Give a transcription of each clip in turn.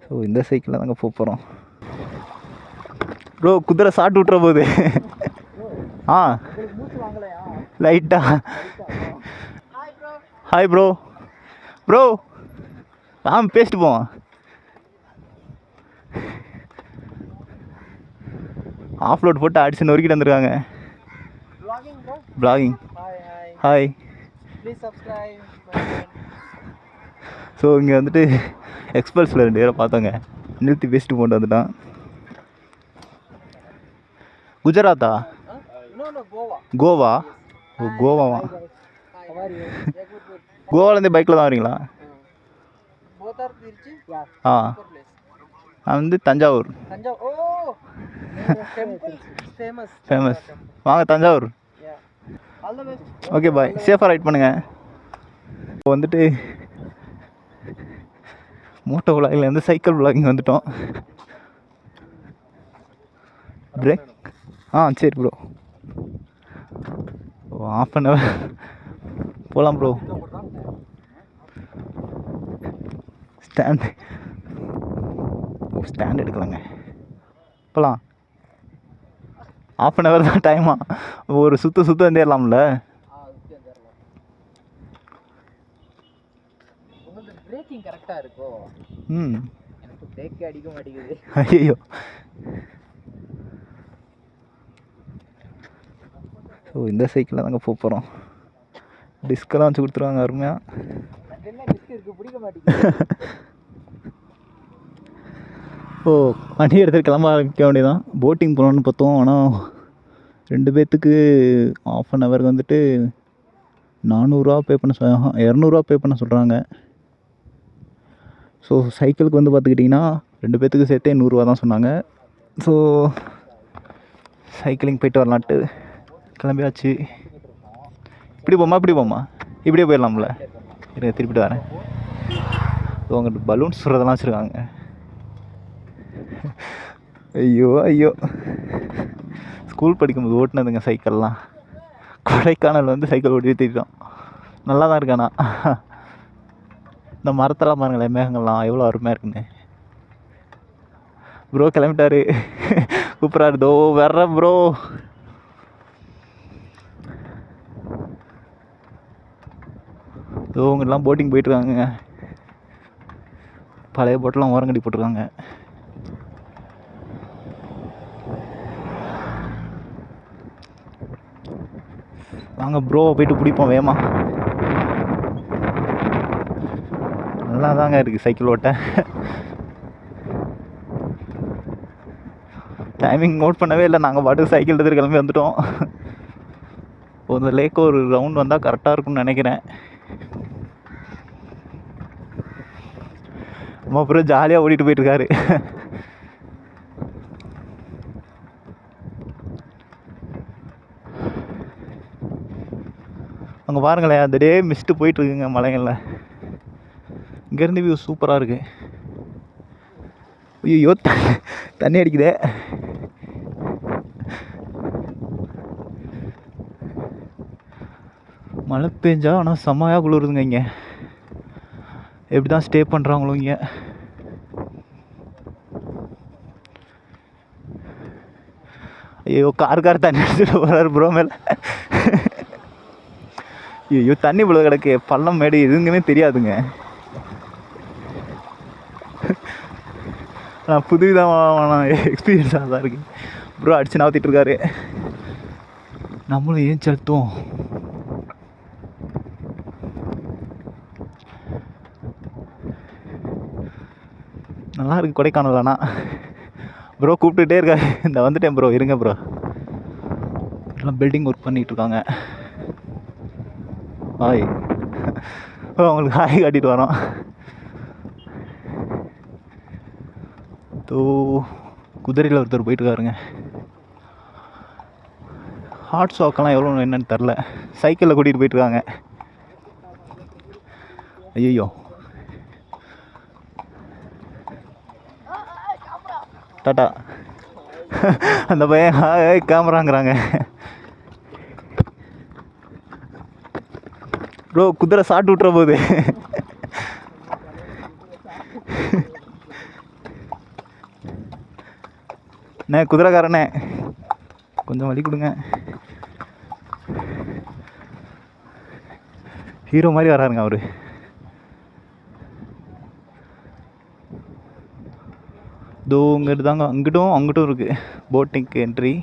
So இந்த சைக்கிளில் தாங்க போகிறோம். ப்ரோ குதிரை சாட்டு விட்டுற போகுது. ஆ லைட்டா. Hi bro. ப்ரோ பேசிட்டு போவோம். ஆஃப்லோட் போட்டு அடிச்சு நொறுக்கிட்டு வந்துருக்காங்க. ப்ளாகிங். ஹாய். ஸோ இங்கே வந்துட்டு எக்ஸ்பல்ஸில் 2 பேரை பார்த்தோங்க. நிறுத்தி பேசிட்டு கொண்டு வந்துட்டான். குஜராத்தா? கோவா? ஓ கோவாவா? கோவாலேருந்தே பைக்கில் தான் வரீங்களா? ஆ நான் வந்து தஞ்சாவூர். ஃபேமஸ். வாங்க தஞ்சாவூர். Okay bye. சேஃபாக ரைட் பண்ணுங்க. இப்போ வந்துட்டு மோட்டோ விளாகிலேருந்து சைக்கிள் விளாகிங் வந்துட்டோம். பிரேக். சரி ப்ரோ. ½ an hour போகலாம் ப்ரோ. ஸ்டாண்ட் எடுக்கலாங்க. போகலாம். ½ an hour தான் டைமா. ஒரு சுற்று வந்துடலாம்ல. பிரேக்கிங் கரெக்டாக இருக்கோ? எனக்கு பிரேக்கே அடிக்க மாட்டேங்குது. ஐயோ. ஸோ இந்த சைக்கிளில் தாங்க போகிறோம். டிஸ்கெல்லாம் வச்சு கொடுத்துருவாங்க அருமையாக. பிடிக்க மாட்டேங்குது. ஓ வண்டி எடுத்துகிட்டு கிளம்ப ஆரம்பிக்க வேண்டியதான். போட்டிங் போகலான்னு பார்த்தோம். ஆனால் 2 பேர்த்துக்கு ½ an hour வந்துட்டு 400 பே பண்ண 200 பே பண்ண சொல்கிறாங்க. ஸோ சைக்கிளுக்கு வந்து பார்த்துக்கிட்டிங்கன்னா 2 பேர்த்துக்கு சேர்த்தே 100 தான் சொன்னாங்க. ஸோ சைக்கிளிங் போயிட்டு வரலான்ட்டு கிளம்பியாச்சு. இப்படி போமா இப்படியே போயிடலாம்ல. இருங்க திருப்பிட்டு வரேன். ஸோ அங்கிட்டு பலூன்ஸ் சுடுறதெல்லாம் வச்சுருக்காங்க. ஐயோ ஸ்கூல் படிக்கும்போது ஓட்டினதுங்க சைக்கிள்லாம். கொடைக்கானல் வந்து சைக்கிள் ஓட்டி தீட்டோம். நல்லா தான் இருக்கானா. இந்த மரத்தெல்லாம் பாருங்களேன், மேகங்கள்லாம் எவ்வளோ அருமையாக இருக்குன்னு. ப்ரோ கிளம்பிட்டாரு. கூப்பிட்றாரு. தோ வர்றேன் ப்ரோ. இவங்கெல்லாம் போட்டிங் போயிட்டுருக்காங்க. பழைய போட்டெல்லாம் ஓரங்கட்டி போட்டிருக்காங்க. வாங்க ப்ரோவை போயிட்டு பிடிப்போம் வேமா. நல்லா தாங்க இருக்குது சைக்கிள் ஓட்ட. டைமிங் நோட் பண்ணவே இல்லை. நாங்கள் பாட்டுக்கு சைக்கிள் எடுத்துகிட்டு கிளம்பி வந்துட்டோம். இந்த லேக்கு ஒரு ரவுண்ட் வந்தால் கரெக்டாக இருக்கும்னு நினைக்கிறேன். அப்புறம் ஜாலியாக ஓடிட்டு போயிட்டுருக்காரு. அங்கே பாருங்களேன், அந்த டே மிஸ்ட்டு போயிட்டுருக்குங்க மலைகளில். இங்கேருந்து வியூ சூப்பராக இருக்குது. ஐயோ தண்ணி அடிக்குதே. மழை பெஞ்சா ஆனால் செம்மையாக குளிருதுங்க இங்கே. எப்படி தான் ஸ்டே பண்ணுறாங்களோ இங்கே. ஐயோ கார் தண்ணி அடிச்சுட்டு போகிறாரு ப்ரோ மேலே. ஐயோ தண்ணி இவ்வளோ கிடக்கு. பள்ளம் மேடு எதுங்குமே தெரியாதுங்க. நான் புதுவிதமான எக்ஸ்பீரியன்ஸாக தான் இருக்கு. ப்ரோ அடிச்சு நவுத்திட்டு இருக்காரு. நம்மளும் ஏன் செலுத்துவோம். நல்லா இருக்குது கொடைக்கானல். ஆனால் ப்ரோ கூப்பிட்டுட்டே இருக்காரு. இந்த வந்துட்டேன் ப்ரோ, இருங்க ப்ரோ. எல்லாம் பில்டிங் ஒர்க் பண்ணிகிட்ருக்காங்க. ஹாய். அவங்களுக்கு ஹாய் காட்டிட்டு வரோம். குதிரையில் ஒருத்தர் போயிட்டுருக்காருங்க. ஹாட் ஷாக்கெல்லாம் எவ்வளோ என்னன்னு தெரில. சைக்கிளில் கூட்டிகிட்டு போயிட்டுருக்காங்க. ஐயோ டாட்டா. அந்த பையன் கேமராங்கிறாங்க. ப்ரோ குதிரை சாட்டு விட்டுற போகுது. அண்ணே குதிரைக்காரண்ணே, கொஞ்சம் வழி கொடுங்க. ஹீரோ மாதிரி வராருங்க அவரு. இதோ இங்கிட்டு தாங்க, அங்கிட்டும் அங்கிட்டும் இருக்குது போட்டிங்க்கு என்ட்ரி.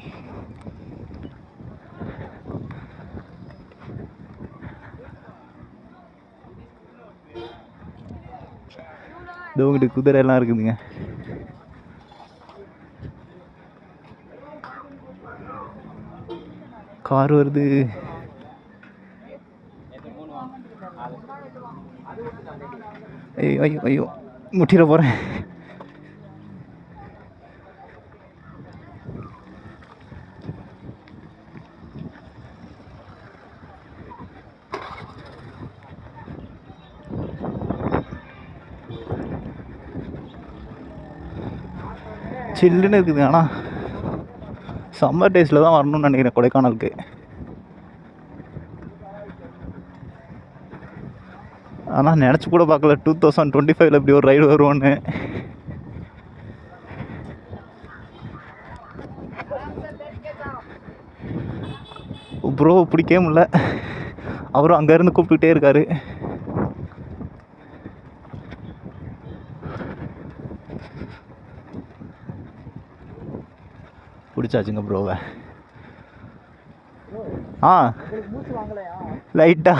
இதோ இங்கிட்டு குதிரை எல்லாம் இருக்குதுங்க. கார் வருது. ஐயோ ஐயோ ஐயோ, முட்டிட போகிறேன். சில்லுன்னு இருக்குது. ஆனால் சம்மர் டேஸில் தான் வரணும்னு நினைக்கிறேன் கொடைக்கானலுக்கு. ஆனால் நினச்சி கூட பார்க்கல 2025 இப்படி ஒரு ரைடு வருவோன்னு. ப்ரோ பிடிக்கவே முடியல, அவரும் அங்கேருந்து கூப்பிட்டுக்கிட்டே இருக்காரு. பிடிச்சாச்சுங்க ப்ரோவை. லைட்டா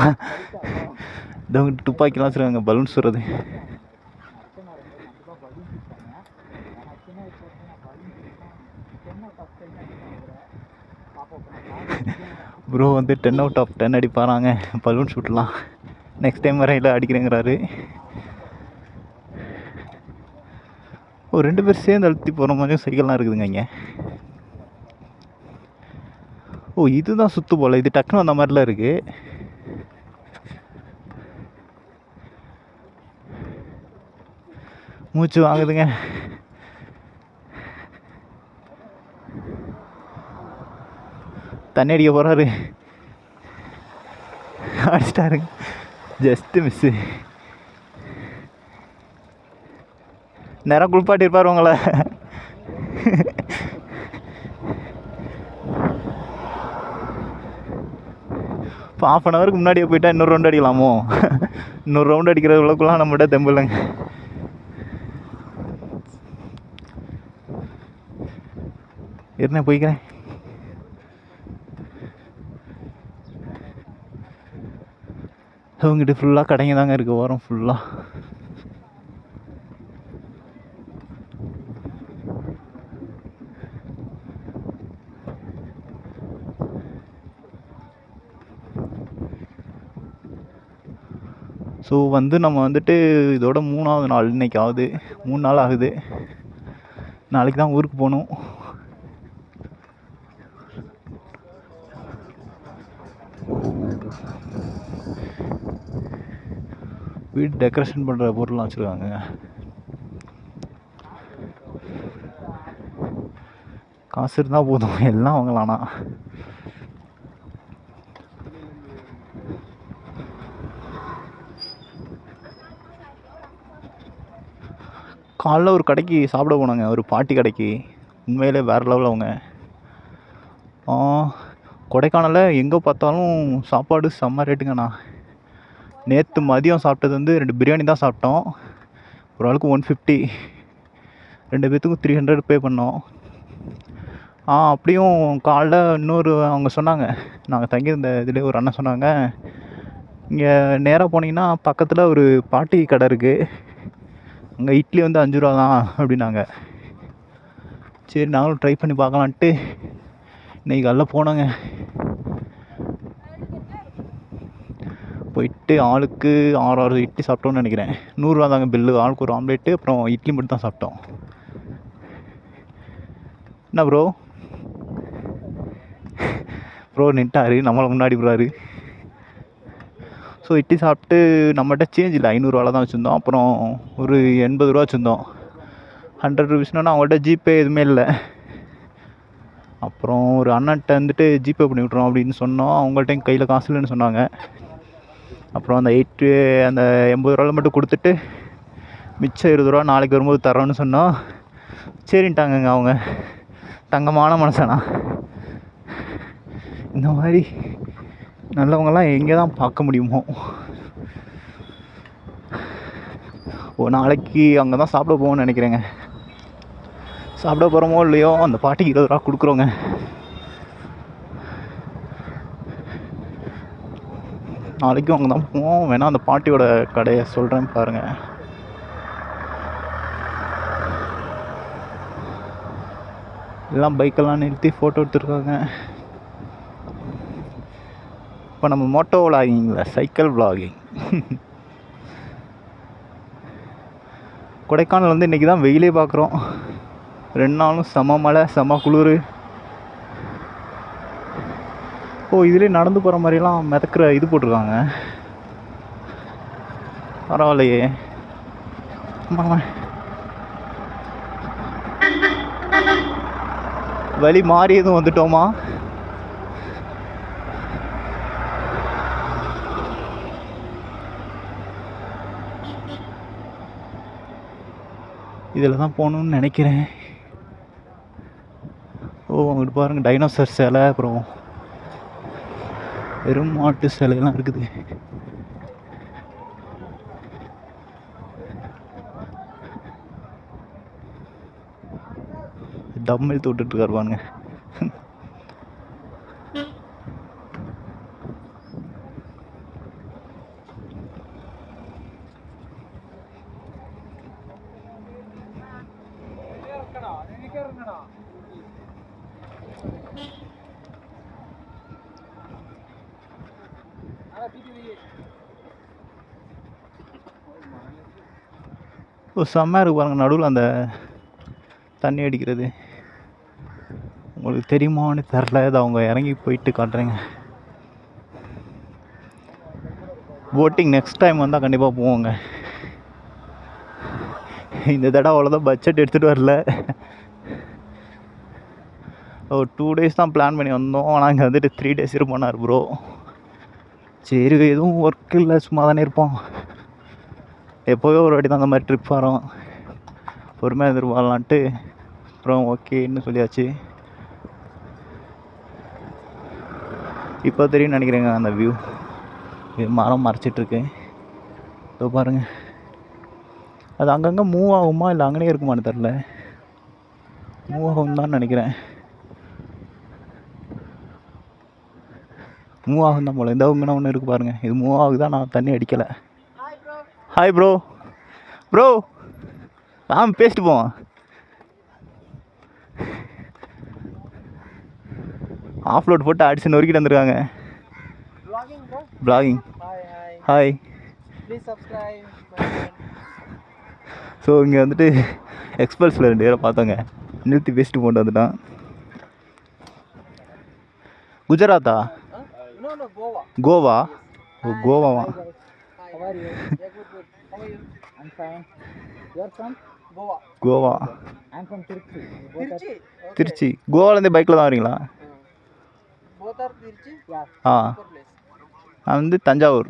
இதவங்க துப்பாக்கிலாம் வச்சுருக்காங்க, பலூன் சுடுறது. ப்ரோ வந்து 10/10 அடிப்பாராங்க பலூன் ஷூட்லாம். நெக்ஸ்ட் டைம் வரையில் அடிக்கிறேங்கிறாரு. ஒரு 2 பேர் சேர்ந்து அழுத்தி போகிற மாதிரியும் சைக்கிள்லாம் இருக்குதுங்க இங்கே. ஓ இதுதான் சுத்து போல், இது டக்குன்னு அந்த மாதிரிலாம் இருக்குது. மூச்சு வாங்குதுங்க. தண்ணி அடிக்க போகிறாரு, அடிச்சிட்டாருங்க, ஜஸ்ட்டு மிஸ்ஸு. நேரம் குளிப்பாட்டிருப்பார் உங்களை. இப்போ ½ முன்னாடியே போயிட்டா இன்னொரு ரவுண்டு அடிக்கலாமோ? இன்னொரு ரவுண்டு அடிக்கிற அளவுக்குலாம் நம்மகிட்ட தெம்பு இல்லைங்க. என்ன போய்க்கிறேன். அவங்ககிட்ட ஃபுல்லாக கடைங்க தாங்க இருக்குது ஓரம் ஃபுல்லாக. ஸோ வந்து நம்ம வந்துட்டு இதோட 3ஆவது நாள் இன்னைக்கு ஆகுது. 3 நாள் ஆகுது. நாளைக்கு தான் ஊருக்கு போகணும். வீடு டெக்கரேஷன் பண்ணுற பொருள்லாம் வச்சுருக்காங்க. காசு இருந்தால் போதும், எல்லாம் வாங்கலாம்னா. காலைல ஒரு கடைக்கு சாப்பிட போனாங்க, ஒரு பாட்டி கடைக்கு. உண்மையிலே வேறு லெவலில் அவங்க. கொடைக்கானலில் எங்கே பார்த்தாலும் சாப்பாடு செம்ம ரேட்டுங்கண்ணா. நேற்று மதியம் சாப்பிட்டது வந்து 2 பிரியாணி தான் சாப்பிட்டோம். ஒரு ஆளுக்கு 150, 2 பேர்த்துக்கும் 300 பே பண்ணோம். அப்படியும் காலைல இன்னொரு அவங்க சொன்னாங்க, நாங்கள் தங்கியிருந்த இதிலே ஒரு அண்ணன் சொன்னாங்க, இங்கே நேராக போனீங்கன்னா பக்கத்தில் ஒரு பாட்டி கடை இருக்குது, அங்கே இட்லி வந்து 5 ரூபா தான் அப்படின்னாங்க. சரி நாங்களும் ட்ரை பண்ணி பார்க்கலான்ட்டு இன்றைக்கி காலைல போனோங்க. போயிட்டு ஆளுக்கு 6 இட்லி சாப்பிட்டோன்னு நினைக்கிறேன். 100 ரூபா தாங்க பில்லு. ஆளுக்கு ஒரு ஆம்லேட்டு அப்புறம் இட்லி மட்டும் தான் சாப்பிட்டோம். என்ன ப்ரோ நின்ட்டாரு, நம்மளை முன்னாடி போகிறாரு. ஸோ இட்லி சாப்பிட்டு நம்மகிட்ட சேஞ்ச் இல்லை, 500 ரூபாவில் தான் வச்சுருந்தோம். அப்புறம் ஒரு 80 ரூபா வச்சுருந்தோம். 100 ருபீஸ்னா அவங்கள்ட்ட ஜிபே எதுவுமே இல்லை. அப்புறம் ஒரு அண்ணன்ட்ட வந்துட்டு ஜிபே பண்ணி விட்றோம் அப்படின்னு சொன்னோம். அவங்கள்ட்ட கையில் காசு இல்லைன்னு சொன்னாங்க. அப்புறம் அந்த 80 ரூபாவில் மட்டும் கொடுத்துட்டு மிச்சம் 20 ரூபா நாளைக்கு வரும்போது தரோன்னு சொன்னோம். சரின்ட்டாங்கங்க அவங்க. தங்கமான மனுஷனா. இந்த மாதிரி நல்லவங்கெல்லாம் எங்கே தான் பார்க்க முடியுமோ. நாளைக்கு அங்கே தான் சாப்பிட போவோம்னு நினைக்கிறேங்க. சாப்பிட போகிறோமோ இல்லையோ அந்த பாட்டிக்கு 20 ரூபா கொடுக்குறோங்க. நாளைக்கும் அங்கே தான் போவோம். வேணால் அந்த பாட்டியோட கடையை சொல்கிறேன் பாருங்கள். எல்லாம் பைக்கெல்லாம் நிறுத்தி ஃபோட்டோ எடுத்துருக்காங்க. இப்போ நம்ம மோட்டோ விளாகிங்களா, சைக்கிள் விளாகிங். கொடைக்கானல் வந்து இன்றைக்கி தான் வெயிலே பார்க்குறோம். 2 நாளும் செம மழை, செம குளிர். இதுலேயே நடந்து போகிற மாதிரிலாம் மிதக்கிற இது போட்டிருக்காங்க. பரவாயில்லையே. வழி மாறி எதுவும் வந்துட்டோமா? இதில் தான் போகணுன்னு நினைக்கிறேன். அங்கிட்டு பாருங்கள், டைனோசர் சிலை, அப்புறம் வெறும் மாட்டு சிலையெல்லாம் இருக்குது. டம் இழுத்து விட்டுட்டு பாருங்க. செம்மையாக இருக்கு பாருங்க, நடுவில் அந்த தண்ணி அடிக்கிறது. உங்களுக்கு தெரியுமான்னு தெரில, அதை அவங்க இறங்கி போயிட்டு காட்டுறேங்க. போட்டிங் நெக்ஸ்ட் டைம் வந்தால் கண்டிப்பாக போவோங்க. இந்த தடவை அவ்வளோதான் பட்ஜெட் எடுத்துகிட்டு வரல. 2 டேஸ் தான் பிளான் பண்ணி வந்தோம். ஆனால் இங்கே வந்துட்டு 3 டேஸ் இருப்போனார் ப்ரோ. சரி, எதுவும் ஒர்க் இல்லை, சும்மா தானே இருப்போம். எப்போவே ஒரு வாட்டி தான் அந்த மாதிரி ட்ரிப் வரோம். பொறுமையாக எதிர்பார்க்கலான்ட்டு அப்புறம் ஓகேன்னு சொல்லியாச்சு. இப்போ தெரியும்னு நினைக்கிறேங்க அந்த வியூ. மரம் மறைச்சிட்ருக்கு. இதோ பாருங்கள். அது அங்கங்கே மூவ் ஆகுமா இல்லை அங்கேயே இருக்குமான்னு தெரில. மூவ் ஆகும் தான் நினைக்கிறேன். மூவ் ஆகும் தான் போல். இந்த இங்கே ஒன்று இருக்குது பாருங்கள். இது மூவ் ஆகுதான், நான் தண்ணி அடிக்கலை. Hi bro. ப்ரோ பேசிட்டு போவோம். ஆஃப்லோட் போட்டு அடிச்சு நொறுக்கிட்டு வந்துருக்காங்க. ப்ளாகிங். ஹாய். ஸோ இங்கே வந்துட்டு எக்ஸ்பல்ஸில் 2 பேரை பார்த்தோங்க. நிறுத்தி பேசிட்டு போட்டு வந்துட்டான். குஜராத்தா? கோவா? கோவாவா? கோவா. திருச்சி. கோவாலேருந்து பைக்கில் தான் வரீங்களா? நான் வந்து தஞ்சாவூர்.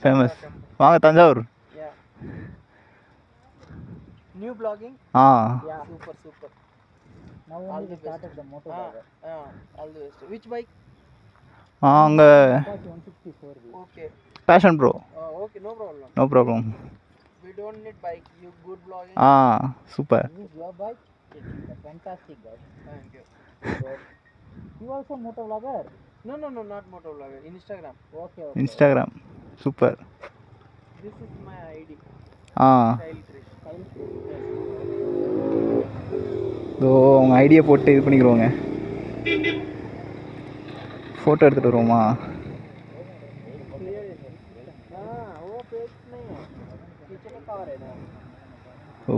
ஃபேமஸ். வாங்க Thanjavur. New vlogging? Super. Now only we started the motor. All the best. Which bike? அங்கே 164. Okay. Passion Pro. Okay, no problem. We don't need bike. You good vlogging? Super. This is your bike? It's a fantastic bike. Thank you. You also motor vlogger? No, not motor vlogger. Instagram. Okay. Instagram. Super. This is my ID. அவங்க idea போட்டு இது பண்ணிக்கிறோங்க. Photo எடுத்துகிட்டு வருவோமா?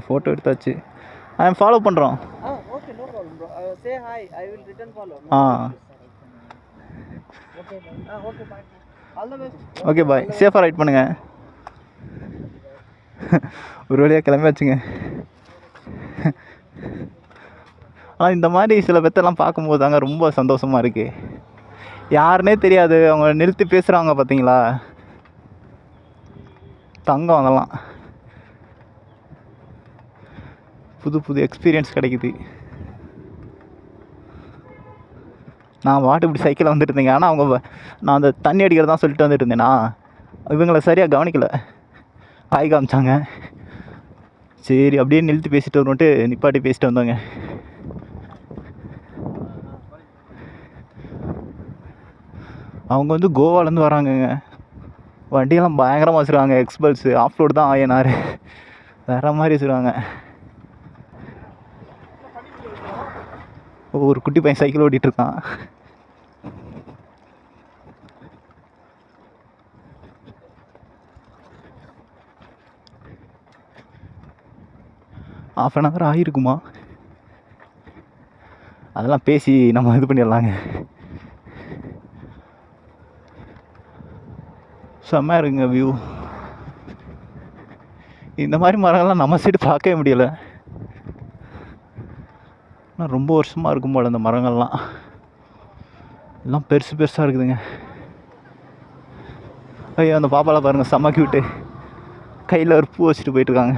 Photo எடுத்தாச்சு. Follow பண்ணுறோம். Okay, no problem bro. Say hi. I will return follow. Okay bye. All the best. Okay bye. சேஃபாக right பண்ணுங்க. ஒரு வழியாக கிளம்பியாச்சுங்க. ஆனால் இந்த மாதிரி சில பேர்த்தெல்லாம் பார்க்கும்போது தாங்க ரொம்ப சந்தோஷமாக இருக்குது. யாருன்னே தெரியாது, அவங்க நிறுத்தி பேசுகிறாங்க பார்த்தீங்களா, தங்கம் அதெல்லாம். புது புது எக்ஸ்பீரியன்ஸ் கிடைக்குது. நான் பாட்டு இப்படி சைக்கிளில் வந்துட்டு இருந்தேங்க. ஆனால் அவங்க நான் அந்த தண்ணி அடிக்கிறதான் சொல்லிட்டு வந்துட்டு இருந்தேனா, இவங்களை சரியாக கவனிக்கலை. காய் காமிச்சாங்க, சரி அப்படியே நிறுத்தி பேசிட்டு வருவோன்ட்டு நிப்பாட்டி பேசிட்டு வந்தோங்க. அவங்க வந்து கோவாலேருந்து வராங்கங்க. வண்டியெல்லாம் பயங்கரமாக வச்சுருக்காங்க. எக்ஸ்பல்ஸு ஆஃப் ரோடு தான் ஆயனார், வேறு மாதிரி வச்சுருக்காங்க. ஒரு குட்டி பையன் சைக்கிள் ஓட்டிகிட்ருக்கான். ½ ஆகிருக்குமா, அதெல்லாம் பேசி நம்ம இது பண்ணிடலாங்க. செம்மையாக இருக்குங்க வியூ. இந்த மாதிரி மரங்கள்லாம் நம்ம சைடு பார்க்கவே முடியலை. ஆனால் ரொம்ப வருஷமாக இருக்கும் போல் இந்த மரங்கள்லாம். எல்லாம் பெருசு பெருசாக இருக்குதுங்க. ஐயோ அந்த பாப்பாலாம் பாருங்கள், செம்ம கியூட்டு. கையில் ஒரு பூ வச்சுட்டு போயிட்டுருக்காங்க.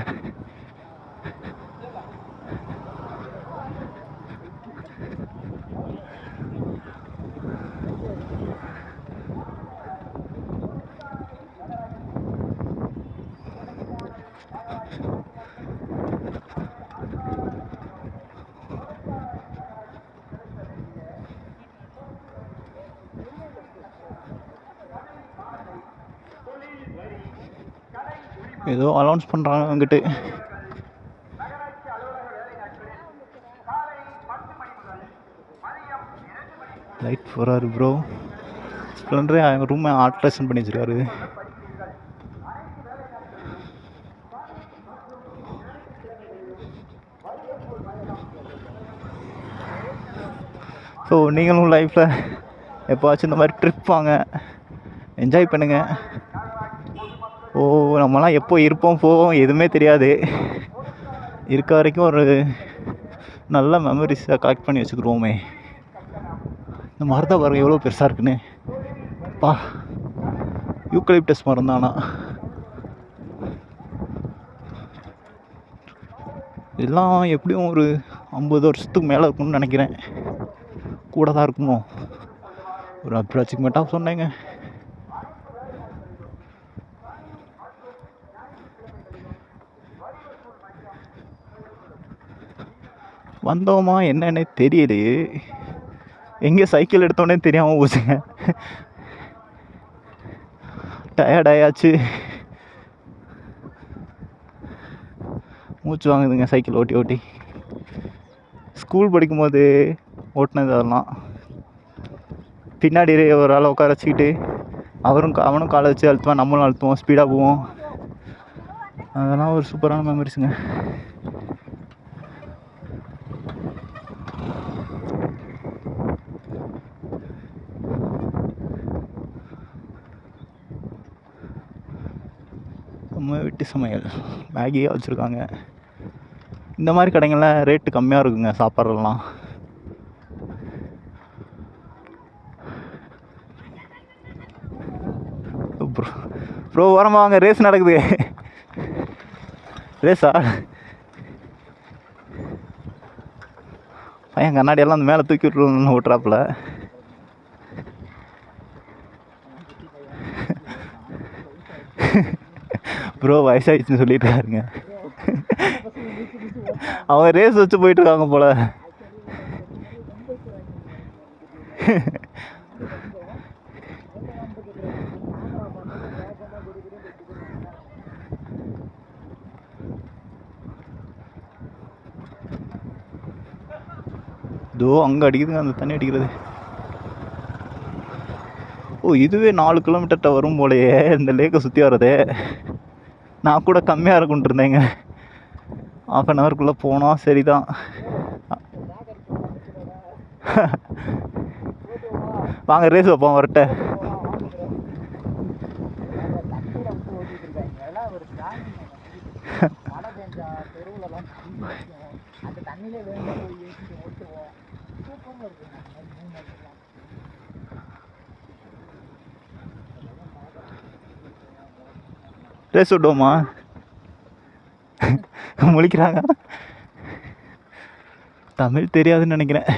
ஏதோ அலௌன்ஸ் பண்ணுறாங்க அங்கிட்டு. லைட் போகிறாரு ப்ரோ. ஸ்ப்ளெண்டரே அவங்க ரூமை ஆல்ட்ரேஷன் பண்ணி வச்சுருக்காரு. ஸோ நீங்களும் லைஃப்பில் எப்போவாச்சும் இந்த மாதிரி ட்ரிப் வாங்க, என்ஜாய் பண்ணுங்கள். ஓ நம்மலாம் எப்போ இருப்போம் போவோம் எதுவுமே தெரியாது. இருக்க வரைக்கும் ஒரு நல்ல மெமரிஸை கலெக்ட் பண்ணி வச்சுக்கிடுவோமே. இந்த மரத்தை பாருங்கள் எவ்வளோ பெருசாக இருக்குன்னு. பா, யூக்கலிப்டஸ் மரம் தானா? இதெல்லாம் எப்படியும் ஒரு 50 வருஷத்துக்கு மேலே இருக்கும்னு நினைக்கிறேன். கூட தான் இருக்குமோ, ஒரு அப்ராக்சிமேட்டாக சொன்னேங்க. வந்தோமா என்னன்னே தெரியலையே, எங்கே சைக்கிள் எடுத்தோன்னே தெரியாமல் போச்சுங்க. டயர்டாயாச்சு, மூச்சு வாங்குதுங்க சைக்கிள் ஓட்டி ஓட்டி. ஸ்கூல் படிக்கும்போது ஓட்டினது அதெல்லாம். பின்னாடி ஒரு ஆளை உட்கார வச்சுக்கிட்டு அவனும் காலை வச்சு அழுத்துவான், நம்மளும் அழுத்துவோம், ஸ்பீடாக போவோம். அதெல்லாம் ஒரு சூப்பரான மெமரிஸுங்க. நம்ம வீட்டு சமையல் மேகியாக வச்சுருக்காங்க. இந்த மாதிரி கடைங்கள்லாம் ரேட்டு கம்மியாக இருக்குங்க சாப்பாடுலாம். ப்ரோ ஓரமாக வாங்க, ரேஸ் நடக்குது. ரேஸா? பையன் கண்ணாடியெல்லாம் அந்த மேலே தூக்கி விட்டுருன்னு ஓட்டுறாப்புல. ப்ரோ வயசாகிடுச்சுன்னு சொல்லிட்டு இருக்காருங்க. அவன் ரேஸ் வச்சு போயிட்டு இருக்காங்க போல. இதோ அங்கே அடிக்குதுங்க அந்த தண்ணி அடிக்கிறது. ஓ இதுவே 4 கிலோமீட்டர்கிட்ட வரும் போலையே இந்த லேக்கை சுற்றி வர்றதே. நான் கூட கம்மியாக இருக்குன்ட்டு இருந்தேங்க. ½ போனோம். சரிதான். வாங்க ரேஸ் வைப்போம் வரட்ட. ரேஸ் விடுவோமா? முழிக்கிறாங்க. தமிழ் தெரியாதுன்னு நினைக்கிறேன்.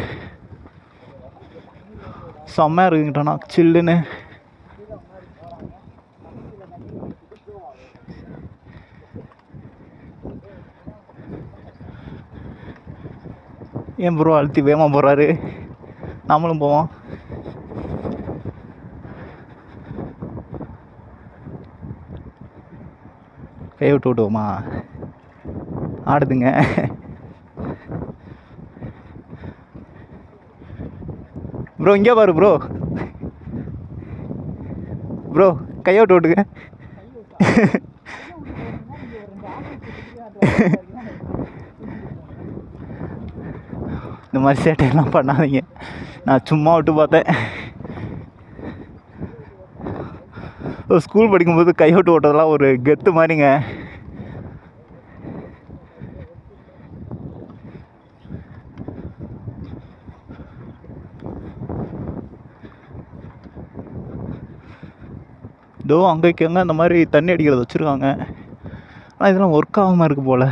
செம்மையாக இருக்குங்கட்டோண்ணா சில்லுன்னு. ஏன் ப்ரோ அழுத்தி வேகமாக போகிறாரு? நம்மளும் போவோம். கை விட்டு விட்டுவோமா? ஆடுதுங்க. ப்ரோ இங்கே பாரு ப்ரோ. ப்ரோ கையை விட்டு விட்டுங்க. இந்த மாதிரி சேட்டையெல்லாம் பண்ணாதீங்க. நான் சும்மா விட்டு பார்த்தேன். ஸ்கூல் படிக்கும்போது கை விட்டு ஓட்டதெல்லாம் ஒரு கெத்து மாதிரிங்க. இதோ அங்கேக்கு அங்கே அந்த மாதிரி தண்ணி அடிக்கிறது வச்சுருக்காங்க. ஆனால் இதெல்லாம் ஒர்க் ஆகாமல் இருக்குது போல்.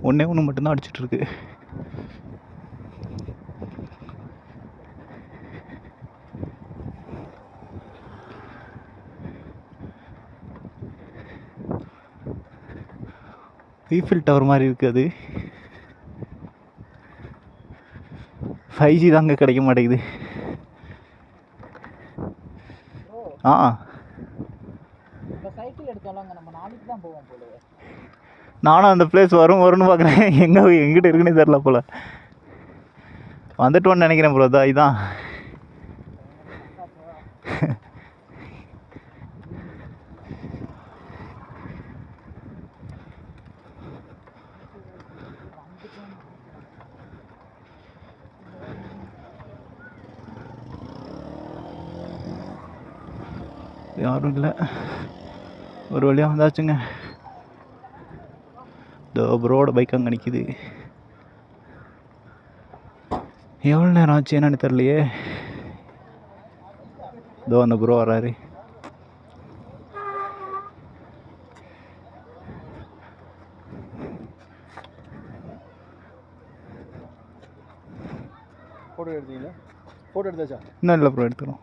ஒன்றே ஒன்று மட்டும்தான் அடிச்சிட்ருக்கு. ஈஃபில் டவர் மாதிரி இருக்குது அது. 5G தாங்க கிடைக்க மாட்டேங்குது. சைக்கிள் எடுத்தாலாங்க நம்ம நாளைக்கு தான் போவோம் போல. நானும் அந்த பிளேஸ் வரும்னு பார்க்குறேன். எங்கிட்ட இருக்குன்னே தெரில போல். வந்துட்டோன்னு நினைக்கிறேன் ப்ரோ. இதான் யாரும் இல்லை. ஒரு வழியாக வந்தாச்சுங்க. இதோ ப்ரோட பைக் அங்கே நிற்கிது. எவ்வளோ நேரம் ஆச்சு என்னன்னு தெரியலையே. இதோ அந்த ப்ரோ வராரு. ஃபோட்டோ எடுத்தீங்களா? ஃபோட்டோ எடுத்தாச்சா? இன்னும் இல்லை ப்ரோ, எடுத்துக்கிறோம்.